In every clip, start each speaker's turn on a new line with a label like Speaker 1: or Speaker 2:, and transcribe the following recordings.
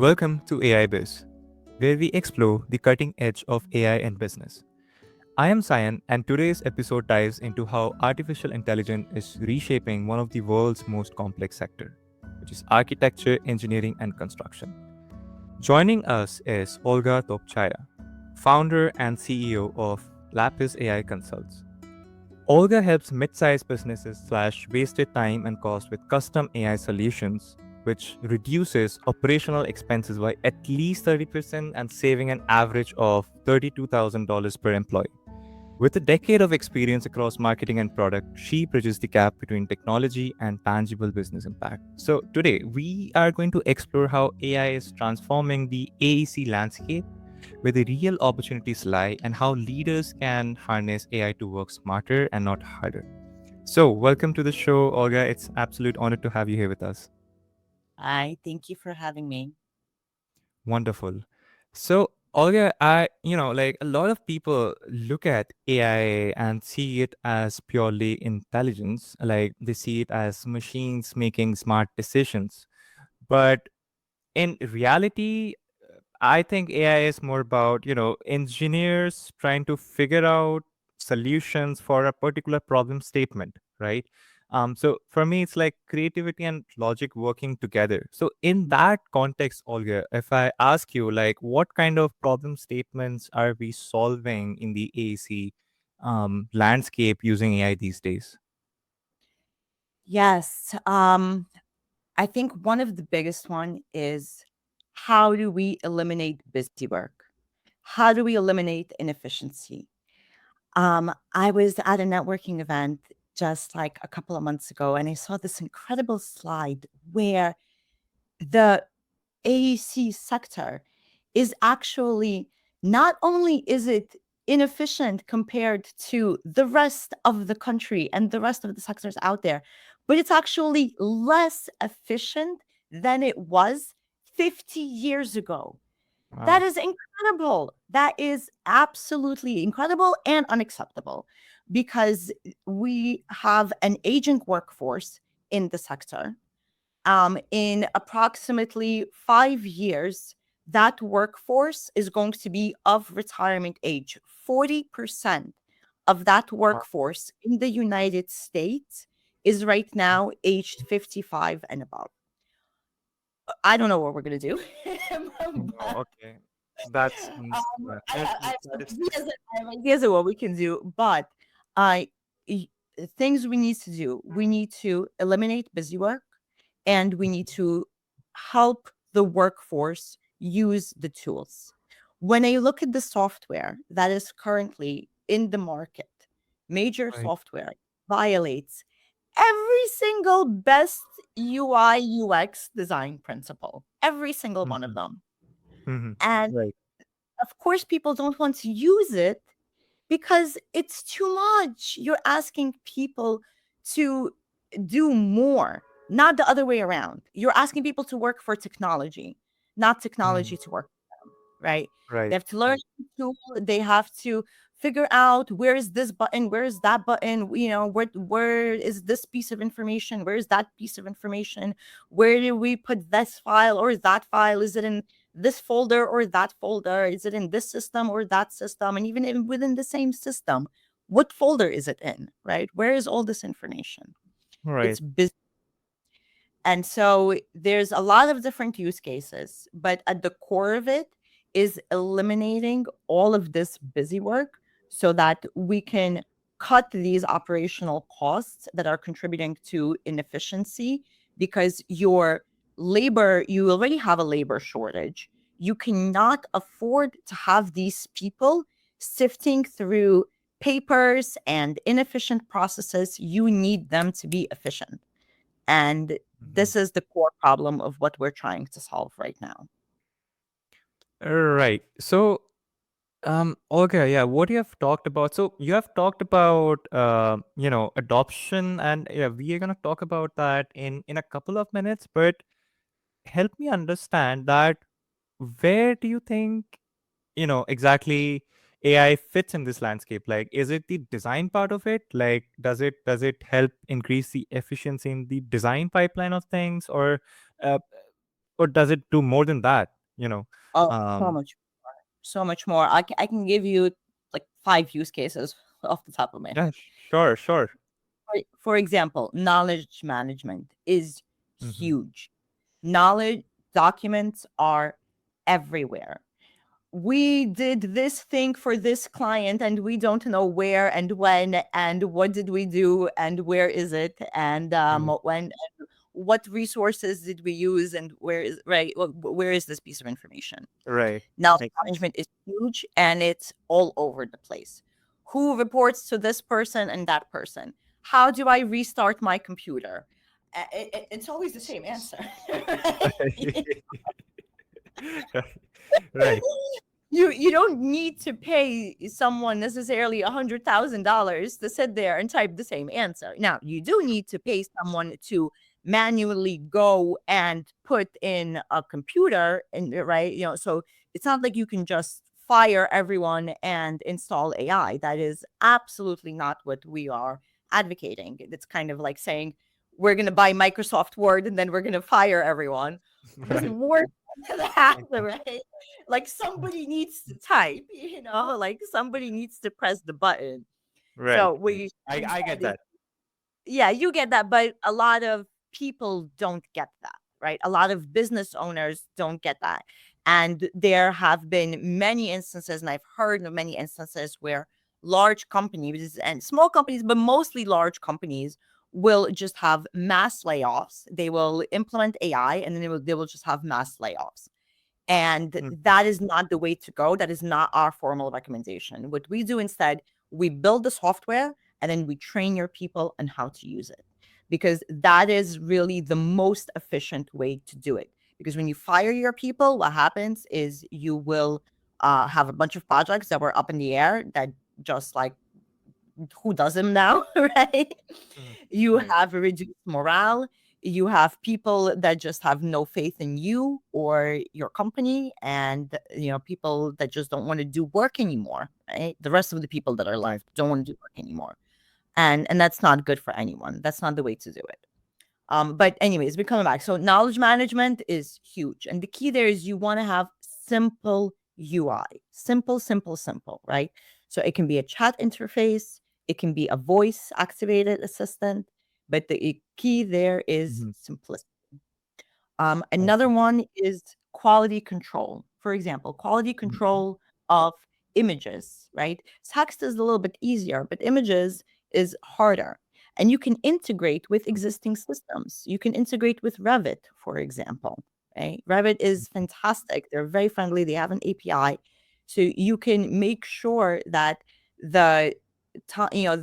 Speaker 1: Welcome to AIBiz, where we explore the cutting edge of AI and business. I am Sayan, and today's episode dives into how artificial intelligence is reshaping one of the world's most complex sectors, which is architecture, engineering, and construction. Joining us is Olga Topchaya, founder and CEO of Lapis AI Consults. Olga helps mid-sized businesses slash wasted time and cost with custom AI solutions, which reduces operational expenses by at least 30% and saving an average of $32,000 per employee. With a decade of experience across marketing and product, she bridges the gap between technology and tangible business impact. So, today we are going to explore how AI is transforming the AEC landscape, where the real opportunities lie, and how leaders can harness AI to work smarter and not harder. So, welcome to the show, Olga. It's absolute honor to have you here with us.
Speaker 2: Hi, thank you for having me.
Speaker 1: Wonderful. So, Olga, like a lot of people look at AI and see it as purely intelligence, like they see it as machines making smart decisions. But in reality, I think AI is more about, engineers trying to figure out solutions for a particular problem statement, right? So for me, it's like creativity and logic working together. So in that context, Olga, if I ask you, like, what kind of problem statements are we solving in the AEC landscape using AI these days?
Speaker 2: Yes, I think one of the biggest one is how do we eliminate busy work? How do we eliminate inefficiency? I was at a networking event just like a couple of months ago, and I saw this incredible slide where the AEC sector is actually not only is it inefficient compared to the rest of the country and the rest of the sectors out there, but it's actually less efficient than it was 50 years ago. That
Speaker 1: Wow.
Speaker 2: is incredible. That is absolutely incredible and unacceptable because we have an aging workforce in the sector. In approximately 5 years, that workforce is going to be of retirement age. 40% of that
Speaker 1: Wow.
Speaker 2: workforce in the United States is right now aged 55 and above. I don't know what we're going to do.
Speaker 1: Oh,
Speaker 2: but,
Speaker 1: okay. That's
Speaker 2: I
Speaker 1: that
Speaker 2: have
Speaker 1: is
Speaker 2: ideas, I have ideas of what we can do, but I y- things we need to do. We need to eliminate busy work and we need to help the workforce use the tools. When I look at the software that is currently in the market, major
Speaker 1: right.
Speaker 2: software violates every single best UI UX design principle, every single one of
Speaker 1: Mhm.
Speaker 2: them.
Speaker 1: Mhm.
Speaker 2: And
Speaker 1: Right.
Speaker 2: of course, people don't want to use it because it's too much. You're asking people to do more, not the other way around. You're asking people to work for technology, not
Speaker 1: Mhm.
Speaker 2: technology to work for them, right? They
Speaker 1: Right.
Speaker 2: have to learn the tool, they have to figure out where is this button, where is that button, where is this piece of information, where is that piece of information, where do we put this file or that file? Is it in this folder or that folder? Is it in this system or that system? And even within the same system, what folder is it in, right? Where is all this information?
Speaker 1: Right.
Speaker 2: It's busy. And so there's a lot of different use cases, but at the core of it is eliminating all of this busy work so that we can cut these operational costs that are contributing to inefficiency because you already have a labor shortage. You cannot afford to have these people sifting through papers and inefficient processes. You need them to be efficient. And
Speaker 1: Mhm.
Speaker 2: this is the core problem of what we're trying to solve right now.
Speaker 1: Right. So, okay, yeah, what you have talked about. So you have talked about, adoption, and yeah, we are gonna talk about that in a couple of minutes. But help me understand that where do you think, exactly AI fits in this landscape? Like, is it the design part of it? Like, does it help increase the efficiency in the design pipeline of things, or or does it do more than that? You know,
Speaker 2: Oh, so
Speaker 1: um,
Speaker 2: much more. So much more. I can give you like 5 use cases off the top of my
Speaker 1: yeah,
Speaker 2: head.
Speaker 1: sure, sure.
Speaker 2: For example, knowledge management is
Speaker 1: Hmm.
Speaker 2: huge. Knowledge documents are everywhere. We did this thing for this client and we don't know where and when and what did we do and where is it and
Speaker 1: Hmm.
Speaker 2: when and what resources did we use and where is right where is this piece of information.
Speaker 1: Right.
Speaker 2: Knowledge
Speaker 1: Makes sense.
Speaker 2: management is huge and it's all over the place. Who reports to this person and that person? How do I restart my computer? It's always the same answer. Right?
Speaker 1: Right.
Speaker 2: You don't need to pay someone necessarily $100,000 to sit there and type the same answer. Now, you do need to pay someone to manually go and put in a computer and right, so it's not like you can just fire everyone and install AI. That is absolutely not what we are advocating. It's kind of like saying we're going to buy Microsoft Word and then we're going to fire everyone. It doesn't
Speaker 1: Right.
Speaker 2: work like that,
Speaker 1: Okay.
Speaker 2: right? Like somebody needs to type, like somebody needs to press the button.
Speaker 1: Right.
Speaker 2: So what
Speaker 1: Right.
Speaker 2: you
Speaker 1: I
Speaker 2: said
Speaker 1: get
Speaker 2: is,
Speaker 1: that.
Speaker 2: yeah, you get that, but a lot of people don't get that, right? A lot of business owners don't get that. And there have been many instances, and I've heard of many instances where large companies and small companies, but mostly large companies, will just have mass layoffs. They will implement AI and then they will just have mass layoffs. And
Speaker 1: Mhm.
Speaker 2: that is not the way to go. That is not our formal recommendation. What we do instead, we build the software and then we train your people on how to use it because that is really the most efficient way to do it. Because when you fire your people, what happens is you will have a bunch of projects that were up in the air that just like who does them now, right?
Speaker 1: Mhm.
Speaker 2: You
Speaker 1: Right.
Speaker 2: have a reduced morale. You have people that just have no faith in you or your company, and people that just don't want to do work anymore. Right? The rest of the people that are
Speaker 1: Right.
Speaker 2: left don't want to do work anymore, and that's not good for anyone. That's not the way to do it. But anyways, we're coming back. So knowledge management is huge. And the key there is you want to have simple UI. Simple, simple, simple, right? So it can be a chat interface, it can be a voice activated assistant, but the key there is
Speaker 1: Mhm.
Speaker 2: simplicity.
Speaker 1: Okay.
Speaker 2: Another one is quality control. For example, quality
Speaker 1: Mhm.
Speaker 2: control of images, right? Text is a little bit easier, but images is harder. And you can integrate with existing systems. You can integrate with Revit, for example. Right? Revit is fantastic. They're very friendly. They have an API. So you can make sure that the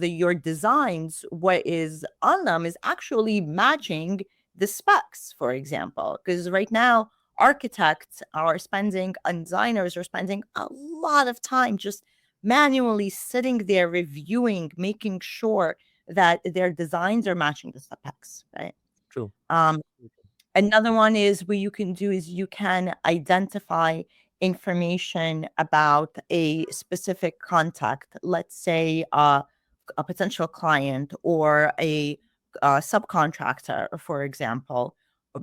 Speaker 2: your designs, what is on them is actually matching the specs, for example, because right now architects are spending and designers are spending a lot of time just manually sitting there reviewing, making sure that their designs are matching the specs, right?
Speaker 1: True.
Speaker 2: Um, Another one is what you can do is you can identify information about a specific contact, let's say a potential client or a subcontractor, for example,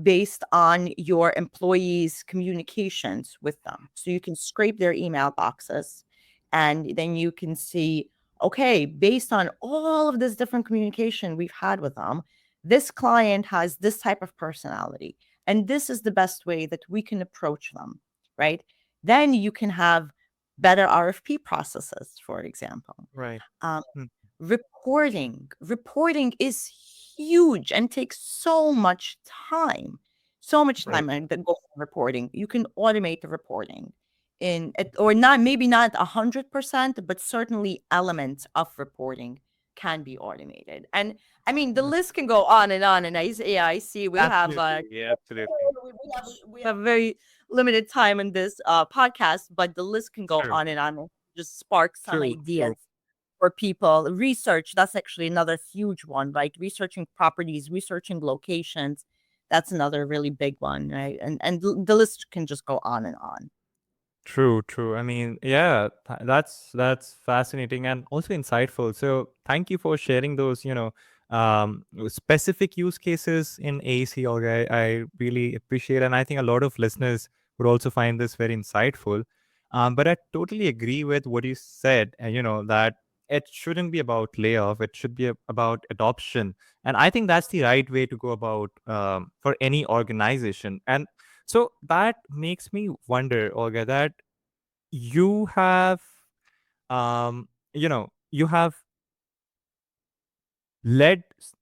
Speaker 2: based on your employees' communications with them. So you can scrape their email boxes and then you can see, okay, based on all of this different communication we've had with them, this client has this type of personality and this is the best way that we can approach them, right? Then you can have better RFP processes, for example.
Speaker 1: Right.
Speaker 2: um,
Speaker 1: Mm.
Speaker 2: reporting is huge and takes so much time
Speaker 1: Right.
Speaker 2: that goes in reporting. You can automate the reporting in it, or not, maybe not 100%, but certainly elements of reporting can be automated. And I mean, the
Speaker 1: Mm.
Speaker 2: list can go on and on. And I see we have
Speaker 1: Absolutely. Yeah, absolutely.
Speaker 2: we have very limited time in this podcast, but the list can go
Speaker 1: True.
Speaker 2: on and on. Just spark some
Speaker 1: True.
Speaker 2: ideas
Speaker 1: True.
Speaker 2: for people. Research, that's actually another huge one, right? Researching properties, researching locations. That's another really big one, right? And the list can just go on and on.
Speaker 1: True, true. I mean, yeah, that's fascinating and also insightful. So, thank you for sharing those, specific use cases in AEC. Olga, I really appreciate, and I think a lot of listeners would also find this very insightful. But I totally agree with what you said. That it shouldn't be about layoff; it should be about adoption, and I think that's the right way to go about for any organization. And so that makes me wonder, Olga, that you have you have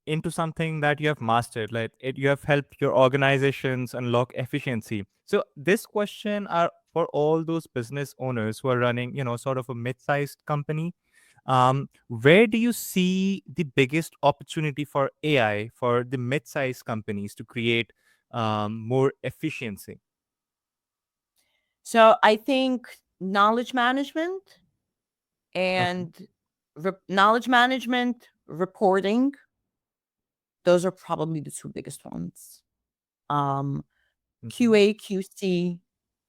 Speaker 1: into something that you have mastered, like you have helped your organizations unlock efficiency. So this question are for all those business owners who are running, sort of a mid-sized company. Where do you see the biggest opportunity for AI for the mid-sized companies to create more efficiency?
Speaker 2: So I think knowledge management
Speaker 1: Okay.
Speaker 2: and knowledge management, reporting, those are probably the two biggest ones. Um,
Speaker 1: Mhm.
Speaker 2: QA, QC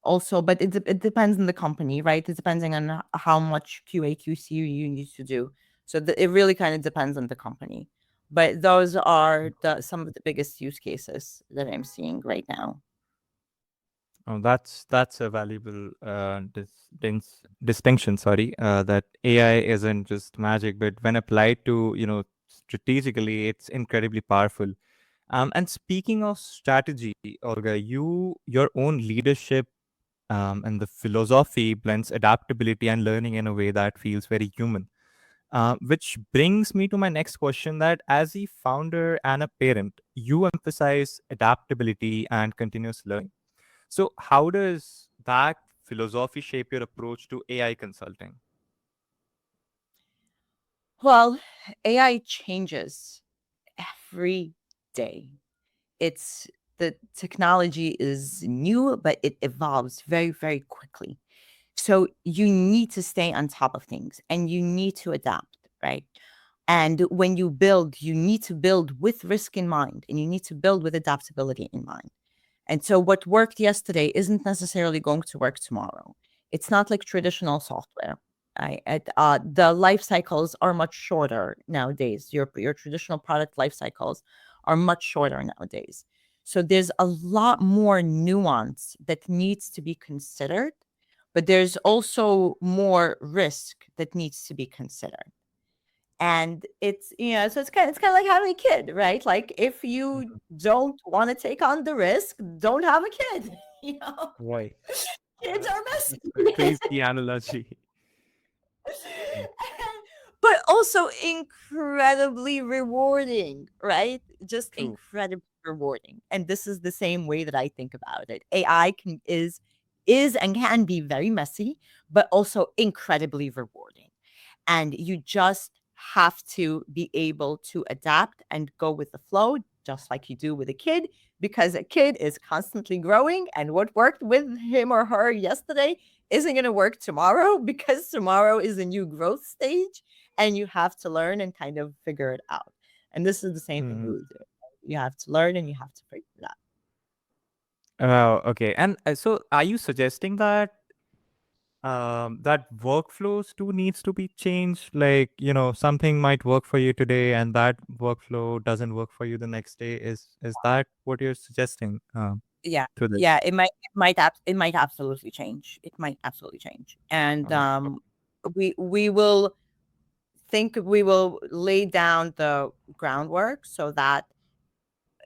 Speaker 2: also, but it depends on the company, right? It's depending on how much QA, QC you need to do. So it really kind of depends on the company. But those are some of the biggest use cases that I'm seeing right now.
Speaker 1: Oh, that's a valuable distinction. Sorry, that AI isn't just magic, but when applied to strategically, it's incredibly powerful. And speaking of strategy, Olga, your own leadership and the philosophy blends adaptability and learning in a way that feels very human. Which brings me to my next question: that as a founder and a parent, you emphasize adaptability and continuous learning. So, how does that philosophy shape your approach to AI consulting?
Speaker 2: Well, AI changes every day. It's the technology is new, but it evolves very, very quickly. So you need to stay on top of things and you need to adapt, right? And when you build, you need to build with risk in mind and you need to build with adaptability in mind. And so what worked yesterday isn't necessarily going to work tomorrow. It's not like traditional software. The life cycles are much shorter nowadays. Your traditional product life cycles are much shorter nowadays. So there's a lot more nuance that needs to be considered, but there's also more risk that needs to be considered. And so it's kind of like having a kid, right? Like if you
Speaker 1: Mhm.
Speaker 2: don't want to take on the risk, don't have a kid. you know
Speaker 1: Right.
Speaker 2: Kids are
Speaker 1: That's a
Speaker 2: messy.
Speaker 1: crazy analogy. Mm.
Speaker 2: But also incredibly rewarding, right? Just
Speaker 1: True.
Speaker 2: incredibly rewarding. And this is the same way that I think about it. AI is and can be very messy, but also incredibly rewarding. And you just have to be able to adapt and go with the flow, just like you do with a kid, because a kid is constantly growing. And what worked with him or her yesterday isn't going to work tomorrow because tomorrow is a new growth stage and you have to learn and kind of figure it out. And this is the same thing we
Speaker 1: Mhm.
Speaker 2: would do. You have to learn and you have to figure it out.
Speaker 1: Oh, okay. And so, are you suggesting that that workflows too needs to be changed? Like, something might work for you today, and that workflow doesn't work for you the next day. Is that what you're suggesting
Speaker 2: Yeah.
Speaker 1: to this?
Speaker 2: Yeah, it might absolutely change. It might absolutely change. And
Speaker 1: Oh,
Speaker 2: we will lay down the groundwork so that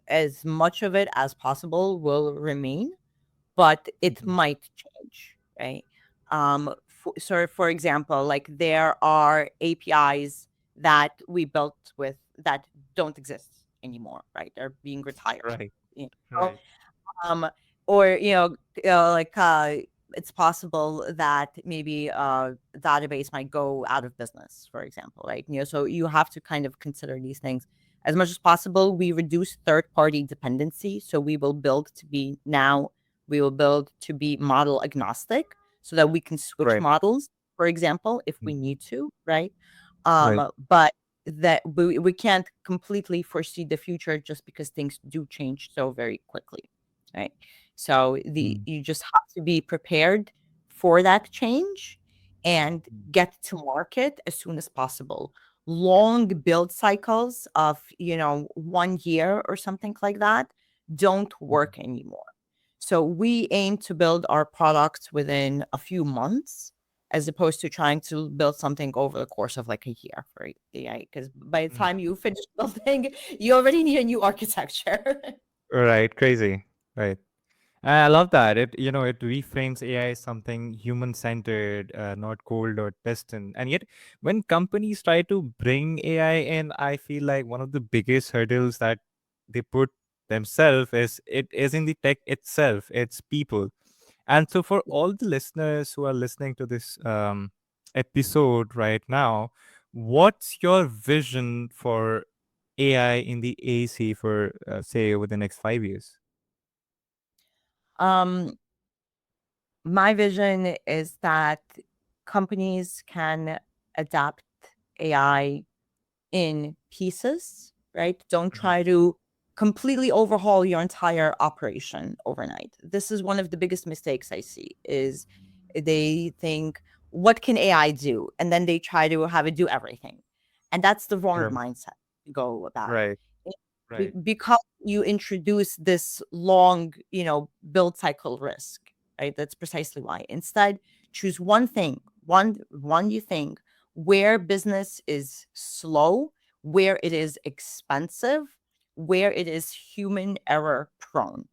Speaker 2: as much of it as possible will remain, but it
Speaker 1: mhm.
Speaker 2: might change, right? So, for example, like there are APIs that we built with that don't exist anymore, right? They're being retired.
Speaker 1: Right.
Speaker 2: You know?
Speaker 1: Right.
Speaker 2: um or like it's possible that maybe a database might go out of business, for example, right? So you have to kind of consider these things as much as possible. We reduce third party dependency, so we will build to be model agnostic so that we can switch
Speaker 1: Right.
Speaker 2: models, for example, if
Speaker 1: Mm.
Speaker 2: we need to, right?
Speaker 1: Right.
Speaker 2: But that we can't completely foresee the future just because things do change so very quickly, right? So the
Speaker 1: Mm.
Speaker 2: you just have to be prepared for that change and get to market as soon as possible. Long build cycles of, 1 year or something like that don't
Speaker 1: Mhm.
Speaker 2: work anymore. So we aim to build our products within a few months as opposed to trying to build something over the course of like a year for AI. Because by the
Speaker 1: Mm.
Speaker 2: time you finish building, you already need a new architecture.
Speaker 1: Right, crazy. Right. I love that. It reframes AI as something human centered, not cold or distant. And yet, when companies try to bring AI in, I feel like one of the biggest hurdles that they put themselves is it isn't the tech itself, it's people. And so, for all the listeners who are listening to this episode right now, what's your vision for AI in the AEC for, say, over the next 5 years?
Speaker 2: um, my vision is that companies can adapt AI in pieces, right? Don't
Speaker 1: Mhm.
Speaker 2: try to completely overhaul your entire operation overnight. This is one of the biggest mistakes I see is they think, what can AI do? And then they try to have it do everything. And that's the wrong
Speaker 1: Right,
Speaker 2: mindset to go about it.
Speaker 1: right, right.
Speaker 2: Because you introduce this long, build cycle risk, right? That's precisely why. Instead, choose one thing, one you think where business is slow, where it is expensive, where it is human error prone.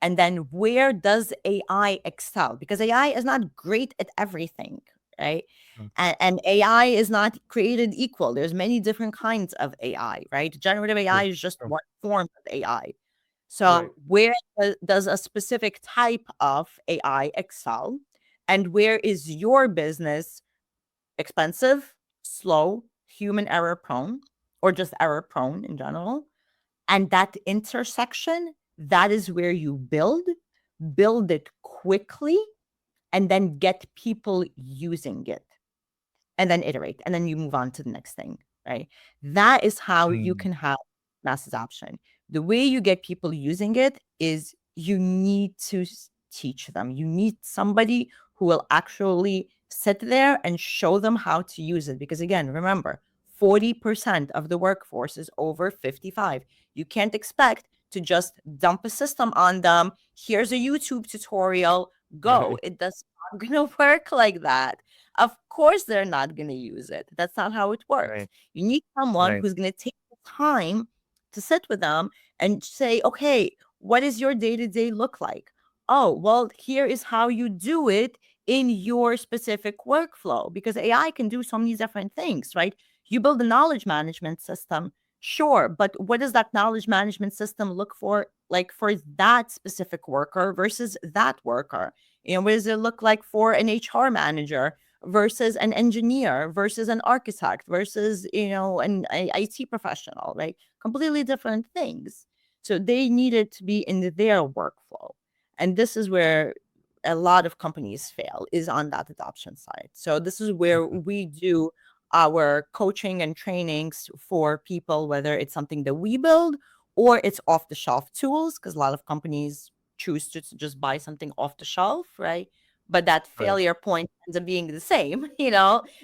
Speaker 2: And then where does AI excel? Because AI is not great at everything, right?
Speaker 1: Mm,
Speaker 2: And AI is not created equal. There's many different kinds of AI, right? Generative AI
Speaker 1: true,
Speaker 2: is just
Speaker 1: true.
Speaker 2: one form of AI. So
Speaker 1: Right.
Speaker 2: where does a specific type of AI excel? And where is your business expensive, slow, human error prone, or just error prone in general? And that intersection, that is where you build it quickly, and then get people using it, and then iterate, and then you move on to the next thing, right? That is how you
Speaker 1: Mm,
Speaker 2: can have mass adoption. The way you get people using it is you need to teach them. You need somebody who will actually sit there and show them how to use it. Because again, remember, 40% of the workforce is over 55. You can't expect to just dump a system on them. Here's a YouTube tutorial, go.
Speaker 1: right,
Speaker 2: It does not gonna work like that. Of course, they're not going to use it. That's not how it works.
Speaker 1: right,
Speaker 2: You need someone
Speaker 1: right.
Speaker 2: who's going to take the time to sit with them and say, okay, what does your day to day look like? Oh, well, here is how you do it in your specific workflow because AI can do so many different things, right? You build a knowledge management system, sure, but what does that knowledge management system look for, like for that specific worker versus that worker? What does it look like for an HR manager versus an engineer versus an architect versus an IT professional, right? Completely different things. So they needed to be in their workflow. And this is where a lot of companies fail, is on that adoption side. So this is where
Speaker 1: Mhm.
Speaker 2: we do our coaching and trainings for people, whether it's something that we build or it's off the shelf tools, because a lot of companies choose to just buy something off the shelf, right? But that
Speaker 1: Right.
Speaker 2: failure point ends up being the same.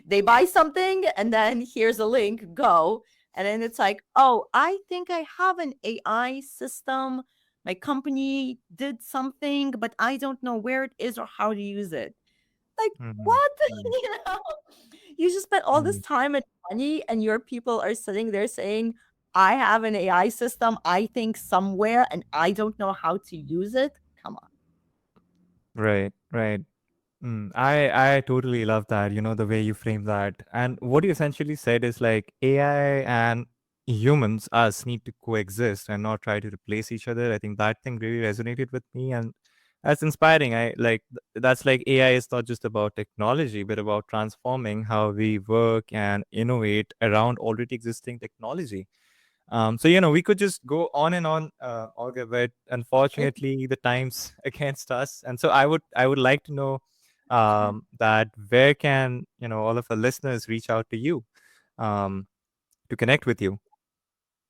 Speaker 2: They buy something and then here's a link, go. And then it's like, oh, I think I have an AI system. My company did something, but I don't know where it is or how to use it. Like,
Speaker 1: Mhm.
Speaker 2: what?
Speaker 1: Right.
Speaker 2: you know, you just spent all this
Speaker 1: Mhm.
Speaker 2: time and money, and your people are sitting there saying, I have an AI system, I think somewhere, and I don't know how to use it. Come on.
Speaker 1: Right, right. I totally love that, the way you frame that. And what you essentially said is like AI and humans, us, need to coexist and not try to replace each other. I think that thing really resonated with me, and that's inspiring. That's like AI is not just about technology, but about transforming how we work and innovate around already existing technology. So we could just go on and on, Olga, but unfortunately the time's against us. And so I would like to know
Speaker 2: Sure.
Speaker 1: that where can all of our listeners reach out to you um, to connect with you?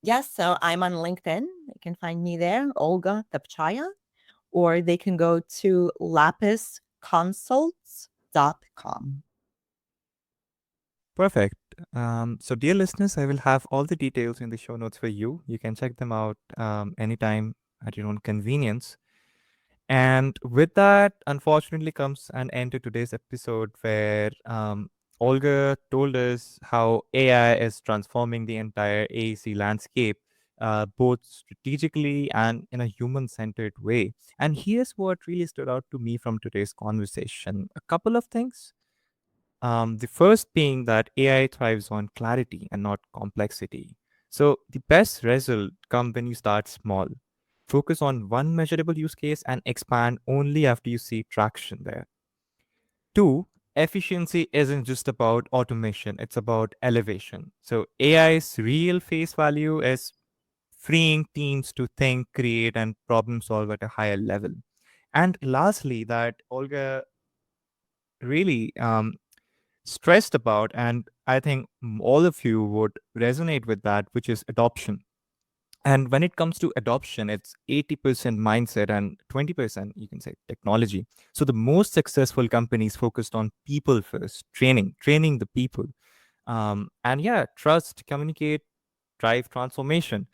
Speaker 2: Yes, so I'm on LinkedIn. They can find me there, Olga Topchaya, or they can go to Lapis lapconsults.com.
Speaker 1: Perfect. So, dear listeners, I will have all the details in the show notes for you. You can check them out anytime at your own convenience. And with that, unfortunately, comes an end to today's episode where Olga told us how AI is transforming the entire AEC landscape, both strategically and in a human centered way. And here's what really stood out to me from today's conversation: a couple of things. The first being that AI thrives on clarity and not complexity. So the best result come when you start small. Focus on one measurable use case and expand only after you see traction there. Two, efficiency isn't just about automation, it's about elevation. So AI's real face value is freeing teams to think, create, and problem solve at a higher level. And lastly, that Olga really stressed about, and I think all of you would resonate with that, which is adoption. And when it comes to adoption, it's 80% mindset and 20%, you can say, technology. So the most successful companies focused on people first, training the people. And yeah, trust, communicate, drive transformation.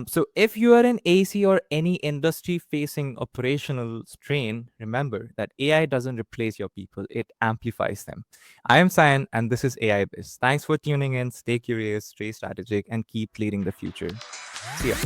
Speaker 1: So if you are in AC or any industry facing operational strain, remember that AI doesn't replace your people, it amplifies them. I am Sayan, and this is AIBiz. Thanks for tuning in. Stay curious, stay strategic, and keep leading the future. See ya.